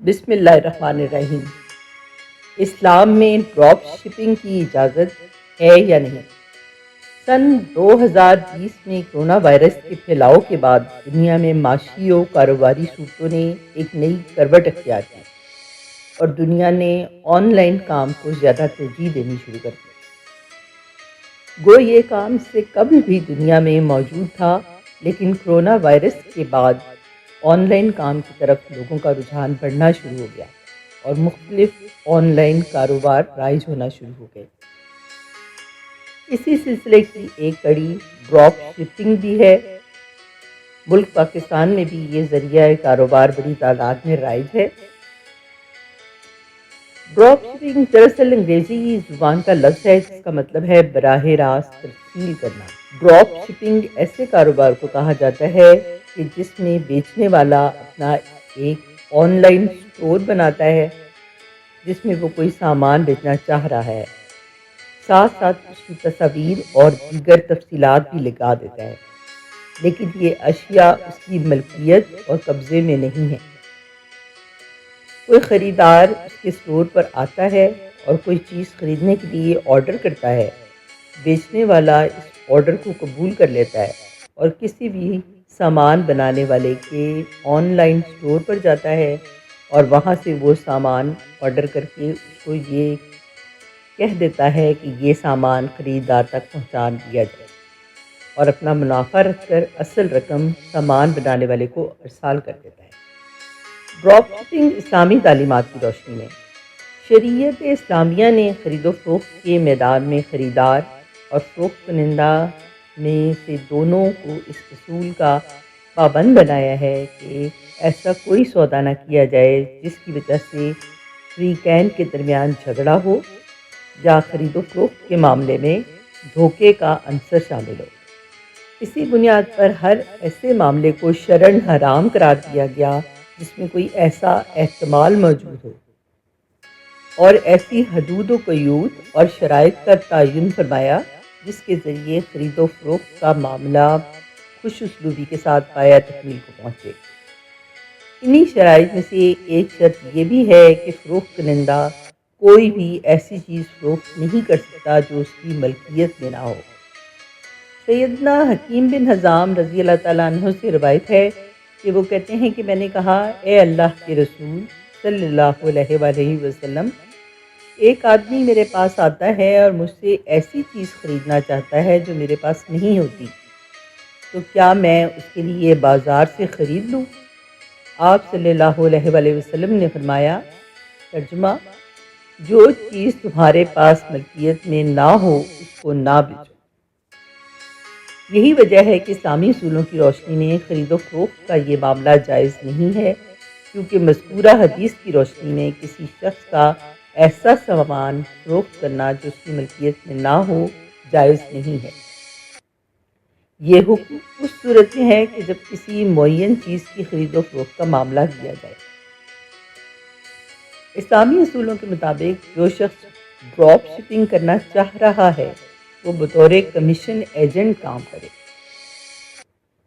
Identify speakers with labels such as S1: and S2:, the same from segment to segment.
S1: بسم اللہ الرحمن الرحیم۔ اسلام میں ڈراپ شپنگ کی اجازت ہے یا نہیں؟ سن 2020 میں کرونا وائرس کے پھیلاؤ کے بعد دنیا میں معاشی و کاروباری صورتوں نے ایک نئی کروٹ اختیار کی اور دنیا نے آن لائن کام کو زیادہ ترجیح دینی شروع کر دی۔ گو یہ کام اس سے قبل بھی دنیا میں موجود تھا، لیکن کرونا وائرس کے بعد آن لائن کام کی طرف لوگوں کا رجحان بڑھنا شروع ہو گیا اور مختلف آن لائن کاروبار رائج ہونا شروع ہو گئے۔ اسی سلسلے کی ایک کڑی ڈراپ شپنگ بھی ہے۔ ملک پاکستان میں بھی یہ ذریعہ کاروبار بڑی تعداد میں رائج ہے۔ ڈراپ شپنگ دراصل انگریزی زبان کا لفظ ہے جس کا مطلب ہے براہ راست ترسیل کرنا۔ ڈراپ شپنگ ایسے کاروبار کو کہا جاتا ہے کہ جس میں بیچنے والا اپنا ایک آن لائن اسٹور بناتا ہے جس میں وہ کوئی سامان بیچنا چاہ رہا ہے، ساتھ ساتھ اس کی تصاویر اور دیگر تفصیلات بھی لگا دیتا ہے، لیکن یہ اشیاء اس کی ملکیت اور قبضے میں نہیں ہے۔ کوئی خریدار اس کے اسٹور پر آتا ہے اور کوئی چیز خریدنے کے لیے آرڈر کرتا ہے، بیچنے والا اس آرڈر کو قبول کر لیتا ہے اور کسی بھی سامان بنانے والے کے آن لائن اسٹور پر جاتا ہے اور وہاں سے وہ سامان آرڈر کر کے اس کو یہ کہہ دیتا ہے کہ یہ سامان خریدار تک پہنچا دیا جائے اور اپنا منافع رکھ کر اصل رقم سامان بنانے والے کو ارسال کر دیتا ہے۔ ڈراپ شپنگ اسلامی تعلیمات کی روشنی میں شریعت اسلامیہ نے خرید و فروخت کے میدان میں خریدار اور فروخت کنندہ میں سے دونوں کو اس اصول کا پابند بنایا ہے کہ ایسا کوئی سودا نہ کیا جائے جس کی وجہ سے فریقین کے درمیان جھگڑا ہو یا خرید و فروخت کے معاملے میں دھوکے کا عنصر شامل ہو۔ اسی بنیاد پر ہر ایسے معاملے کو شرعاً حرام قرار دیا گیا جس میں کوئی ایسا احتمال موجود ہو اور ایسی حدود و قیود اور شرائط کا تعین فرمایا جس کے ذریعے خرید و فروخت کا معاملہ خوش اسلوبی کے ساتھ پایہ تکمیل کو پہنچے۔ انہی شرائط میں سے ایک شرط یہ بھی ہے کہ فروخت کنندہ کوئی بھی ایسی چیز فروخت نہیں کر سکتا جو اس کی ملکیت میں نہ ہو۔ سیدنا حکیم بن حزام رضی اللہ تعالیٰ عنہ سے روایت ہے کہ وہ کہتے ہیں کہ میں نے کہا، اے اللہ کے رسول صلی اللہ علیہ وآلہ وسلم، ایک آدمی میرے پاس آتا ہے اور مجھ سے ایسی چیز خریدنا چاہتا ہے جو میرے پاس نہیں ہوتی، تو کیا میں اس کے لیے بازار سے خرید لوں؟ آپ صلی اللہ علیہ وآلہ وسلم نے فرمایا، ترجمہ: جو چیز تمہارے پاس ملکیت میں نہ ہو اس کو نہ بیچو۔ یہی وجہ ہے کہ اسلامی اصولوں کی روشنی میں خرید و فروخت کا یہ معاملہ جائز نہیں ہے، کیونکہ مذکورہ حدیث کی روشنی میں کسی شخص کا ایسا سامان فروخت کرنا جو اس کی ملکیت میں نہ ہو جائز نہیں ہے۔ یہ حکم اس صورت میں ہے کہ جب کسی معین چیز کی خرید و فروخت کا معاملہ کیا جائے۔ اسلامی اصولوں کے مطابق جو شخص ڈراپ شپنگ کرنا چاہ رہا ہے وہ بطور کمیشن ایجنٹ کام کرے۔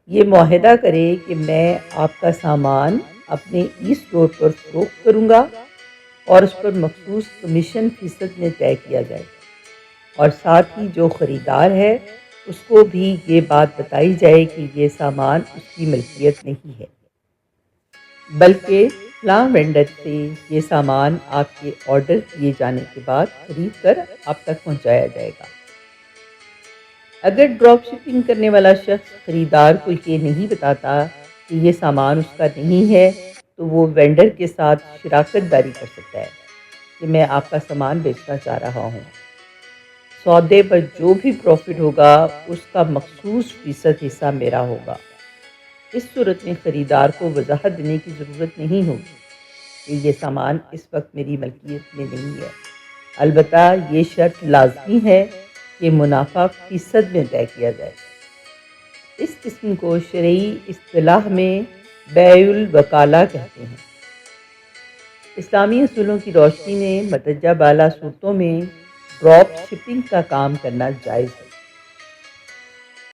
S1: یہ معاہدہ کرے کہ میں آپ کا سامان اپنے ای اسٹور پر فروخت کروں گا اور اس پر مخصوص کمیشن فیصد میں طے کیا جائے، اور ساتھ ہی جو خریدار ہے اس کو بھی یہ بات بتائی جائے کہ یہ سامان اس کی ملکیت نہیں ہے، بلکہ فلاں وینڈر سے یہ سامان آپ کے آرڈر کیے جانے کے بعد خرید کر آپ تک پہنچایا جائے گا۔ اگر ڈراپ شپنگ کرنے والا شخص خریدار کو یہ نہیں بتاتا کہ یہ سامان اس کا نہیں ہے تو وہ وینڈر کے ساتھ شراکت داری کر سکتا ہے کہ میں آپ کا سامان بیچنا چاہ رہا ہوں، سودے پر جو بھی پروفٹ ہوگا اس کا مخصوص فیصد حصہ میرا ہوگا۔ اس صورت میں خریدار کو وضاحت دینے کی ضرورت نہیں ہوگی کہ یہ سامان اس وقت میری ملکیت میں نہیں ہے، البتہ یہ شرط لازمی ہے کہ منافع فیصد میں طے کیا جائے۔ اس قسم کو شرعی اصطلاح میں بیع الوکالہ کہتے ہیں۔ اسلامی اصولوں کی روشنی میں مدرجہ بالا صورتوں میں ڈراپ شپنگ کا کام کرنا جائز ہے۔